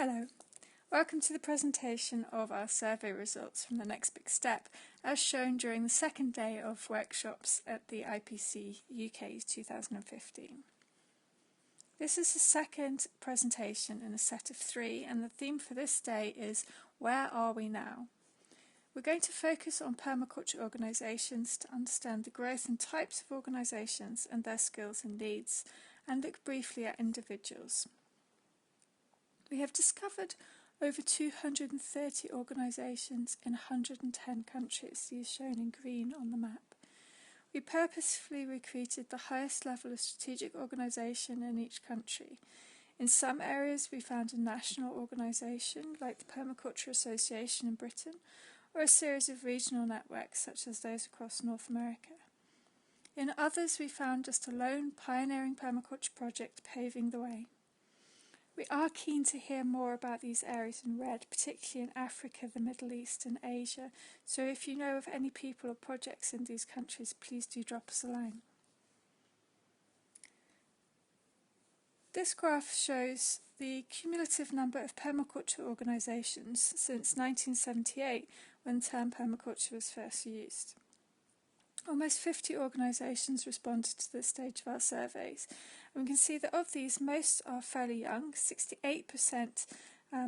Hello, welcome to the presentation of our survey results from the Next Big Step, as shown during the second day of workshops at the IPC UK 2015. This is the second presentation in a set of three, and the theme for this day is Where Are We Now? We're going to focus on permaculture organisations to understand the growth and types of organisations and their skills and needs, and look briefly at individuals. We have discovered over 230 organisations in 110 countries, these shown in green on the map. We purposefully recruited the highest level of strategic organisation in each country. In some areas we found a national organisation like the Permaculture Association in Britain, or a series of regional networks such as those across North America. In others we found just a lone pioneering permaculture project paving the way. We are keen to hear more about these areas in red, particularly in Africa, the Middle East and Asia, so if you know of any people or projects in these countries, please do drop us a line. This graph shows the cumulative number of permaculture organisations since 1978, when the term permaculture was first used. Almost 50 organisations responded to this stage of our surveys, and we can see that of these, most are fairly young, 68%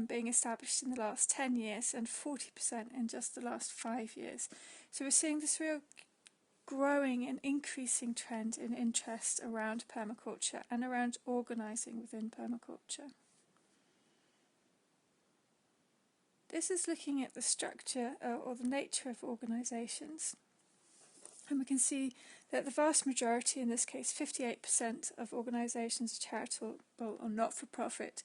being established in the last 10 years and 40% in just the last 5 years. So we're seeing this real growing and increasing trend in interest around permaculture and around organising within permaculture. This is looking at the structure or the nature of organisations. And we can see that the vast majority, in this case 58% of organisations are charitable or not-for-profit,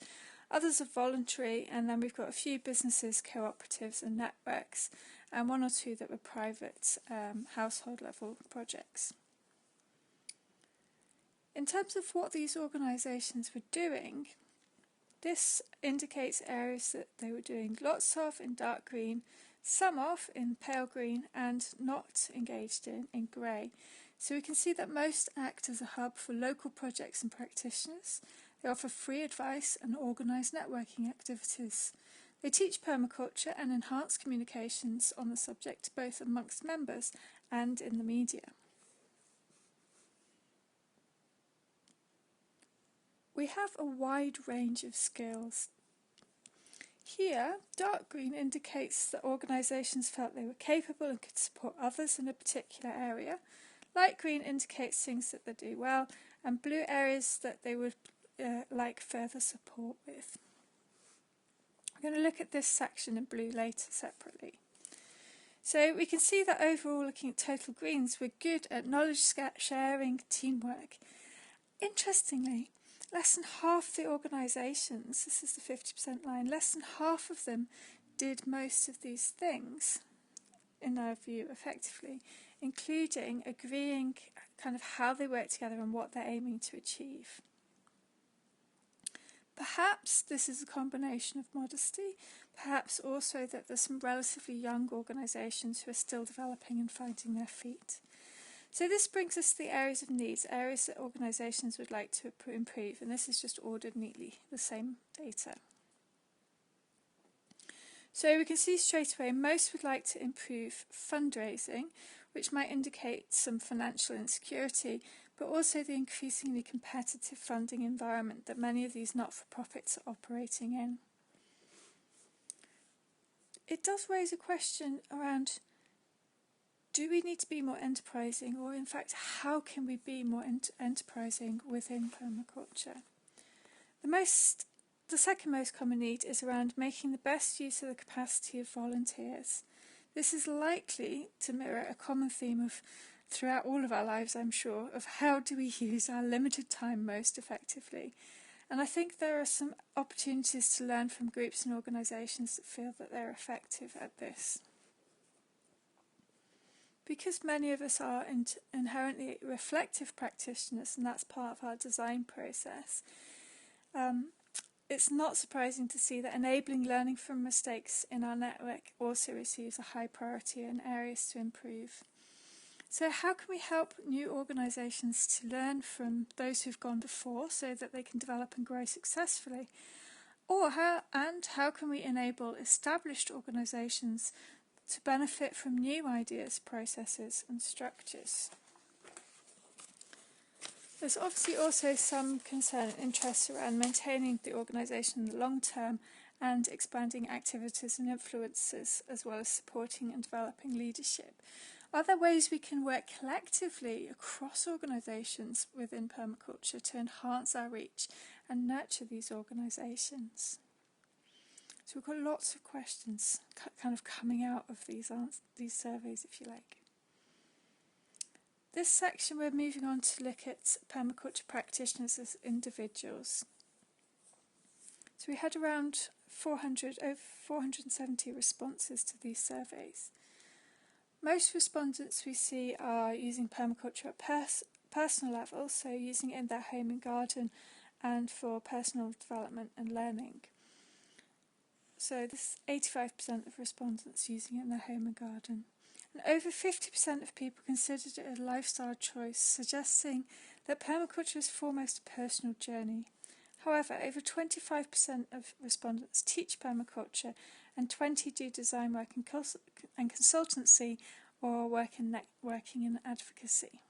others are voluntary, and then we've got a few businesses, cooperatives and networks, and one or two that were private household level projects. In terms of what these organisations were doing, this indicates areas that they were doing lots of in dark green, some of in pale green, and not engaged in grey. So we can see that most act as a hub for local projects and practitioners. They offer free advice and organise networking activities. They teach permaculture and enhance communications on the subject both amongst members and in the media. We have a wide range of skills. Here, dark green indicates that organisations felt they were capable and could support others in a particular area. Light green indicates things that they do well, and blue areas that they would like further support with. I'm going to look at this section in blue later separately. So we can see that overall, looking at total greens, we're good at knowledge sharing, teamwork. Interestingly, less than half the organisations, this is the 50% line, less than half of them did most of these things, in our view, effectively, including agreeing kind of how they work together and what they're aiming to achieve. Perhaps this is a combination of modesty, perhaps also that there's some relatively young organisations who are still developing and finding their feet. So this brings us to the areas of needs, areas that organisations would like to improve, and this is just ordered neatly, the same data. So we can see straight away most would like to improve fundraising, which might indicate some financial insecurity, but also the increasingly competitive funding environment that many of these not-for-profits are operating in. It does raise a question around, do we need to be more enterprising, or in fact, how can we be more enterprising within permaculture? The second most common need is around making the best use of the capacity of volunteers. This is likely to mirror a common theme of throughout all of our lives, I'm sure, of how do we use our limited time most effectively. And I think there are some opportunities to learn from groups and organisations that feel that they're effective at this. Because many of us are inherently reflective practitioners, and that's part of our design process, it's not surprising to see that enabling learning from mistakes in our network also receives a high priority in areas to improve. So how can we help new organisations to learn from those who've gone before so that they can develop and grow successfully? How can we enable established organisations to benefit from new ideas, processes and structures? There's obviously also some concern and interest around maintaining the organisation in the long term and expanding activities and influences, as well as supporting and developing leadership. Are there ways we can work collectively across organisations within permaculture to enhance our reach and nurture these organisations? So we've got lots of questions kind of coming out of these surveys, if you like. This section we're moving on to look at permaculture practitioners as individuals. So we had around over 470 responses to these surveys. Most respondents we see are using permaculture at personal level, so using it in their home and garden and for personal development and learning. So this is 85% of respondents using it in their home and garden. And over 50% of people considered it a lifestyle choice, suggesting that permaculture is foremost a personal journey. However, over 25% of respondents teach permaculture and 20% do design work and consultancy or working in advocacy.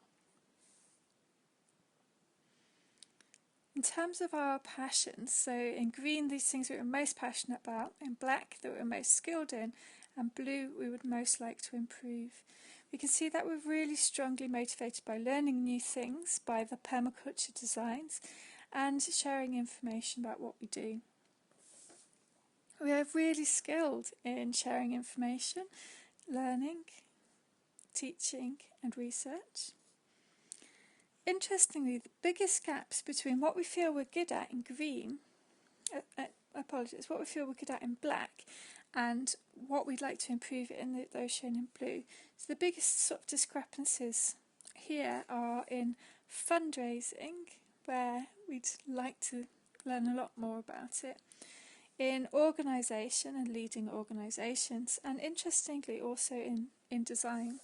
In terms of our passions, so in green these things we were most passionate about, in black that we were most skilled in, and blue we would most like to improve. We can see that we're really strongly motivated by learning new things, by the permaculture designs, and sharing information about what we do. We are really skilled in sharing information, learning, teaching and research. Interestingly, the biggest gaps between what we feel we're good at in green, what we feel we're good at in black, and what we'd like to improve in those shown in blue. So the biggest sort of discrepancies here are in fundraising, where we'd like to learn a lot more about it, in organisation and leading organisations, and interestingly also in design.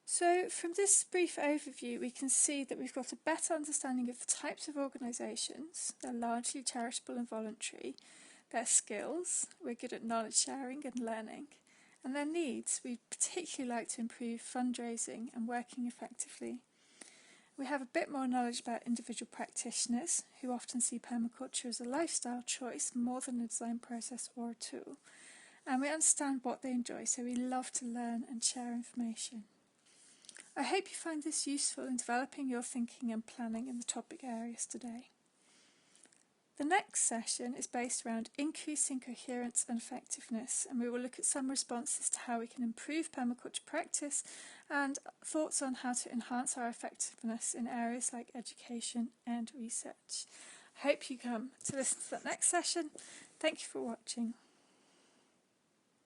So from this brief overview we can see that we've got a better understanding of the types of organisations. They're largely charitable and voluntary, their skills, we're good at knowledge sharing and learning, and their needs, we'd particularly like to improve fundraising and working effectively. We have a bit more knowledge about individual practitioners who often see permaculture as a lifestyle choice more than a design process or a tool, and we understand what they enjoy, so we love to learn and share information. I hope you find this useful in developing your thinking and planning in the topic areas today. The next session is based around increasing coherence and effectiveness, and we will look at some responses to how we can improve permaculture practice and thoughts on how to enhance our effectiveness in areas like education and research. I hope you come to listen to that next session. Thank you for watching.